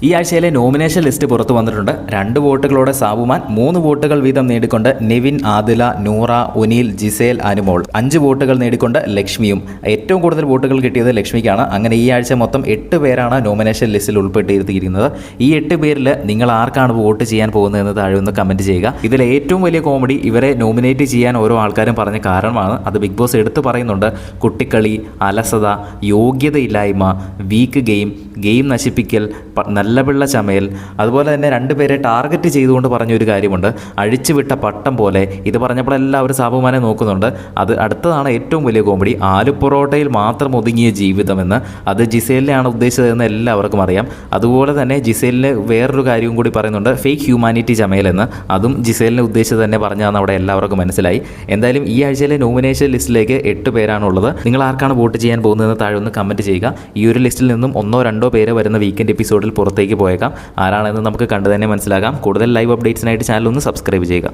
ഈ ആഴ്ചയിലെ nomination list പുറത്തു വന്നിട്ടുണ്ട്. 2 വോട്ടുകളോടെ സാബുമാൻ, 3 വോട്ടുകൾ വീതം നേടിക്കൊണ്ട് നിവിൻ, ആദില, നൂറ, ഉനീൽ, ജിസേൽ, അനുമോൾ, 5 വോട്ടുകൾ നേടിക്കൊണ്ട് ലക്ഷ്മിയും. ഏറ്റവും കൂടുതൽ വോട്ടുകൾ കിട്ടിയത് ലക്ഷ്മിക്കാണ്. അങ്ങനെ ഈ ആഴ്ച മൊത്തം 8 പേരാണ് നോമിനേഷൻ ലിസ്റ്റിൽ ഉൾപ്പെട്ടിരിക്കുന്നത്. ഈ 8 പേരിൽ നിങ്ങൾ ആർക്കാണ് വോട്ട് ചെയ്യാൻ പോകുന്നതെന്ന് താഴെ ഒന്ന് കമൻറ്റ് ചെയ്യുക. ഇതിൽ ഏറ്റവും വലിയ കോമഡി ഇവരെ നോമിനേറ്റ് ചെയ്യാൻ ഓരോ ആൾക്കാരും പറഞ്ഞ കാരണമാണ്. അത് ബിഗ് ബോസ് എടുത്തു പറയുന്നുണ്ട്. കുട്ടിക്കളി, അലസത, യോഗ്യതയില്ലായ്മ, വീക്ക് ഗെയിം നശിപ്പിക്കൽ, നല്ല പിള്ള ചമയൽ, അതുപോലെ തന്നെ 2 പേരെ ടാർഗറ്റ് ചെയ്തുകൊണ്ട് പറഞ്ഞൊരു കാര്യമുണ്ട്, അഴിച്ചുവിട്ട പട്ടം പോലെ. ഇത് പറഞ്ഞപ്പോൾ എല്ലാവരും സാബുമാനെ നോക്കുന്നുണ്ട്. അത് അടുത്തതാണ് ഏറ്റവും വലിയ കോമഡി. ആലുപൊറോട്ടയിൽ മാത്രം ഒതുങ്ങിയ ജീവിതമെന്ന്. അത് ജിസേലിനെയാണ് ഉദ്ദേശിച്ചതെന്ന് എല്ലാവർക്കും അറിയാം. അതുപോലെ തന്നെ ജിസേലിന് വേറൊരു കാര്യവും കൂടി പറയുന്നുണ്ട്, ഫേക്ക് ഹ്യൂമാനിറ്റി ചമയലെന്ന്. അതും ജിസേലിനെ ഉദ്ദേശിച്ച് തന്നെ പറഞ്ഞാന്ന് അവിടെ എല്ലാവർക്കും മനസ്സിലായി. എന്തായാലും ഈ ആഴ്ചയിലെ നോമിനേഷൻ ലിസ്റ്റിലേക്ക് 8 പേരാണുള്ളത്. നിങ്ങൾ ആർക്കാണ് വോട്ട് ചെയ്യാൻ പോകുന്നതെന്ന് താഴെ ഒന്ന് കമൻറ്റ് ചെയ്യുക. ഈ ഒരു ലിസ്റ്റിൽ നിന്നും 1-2 പേര് വരുന്ന വീക്കെൻഡ് എപ്പിസോഡിൽ പുറത്തേക്ക് പോയേക്കാം. ആരാണെന്ന് നമുക്ക് കണ്ടു തന്നെ മനസ്സിലാക്കാം. കൂടുതൽ ലൈവ് അപ്ഡേറ്റ്സിനായിട്ട് ചാനൽ ഒന്ന് സബ്സ്ക്രൈബ് ചെയ്യുക.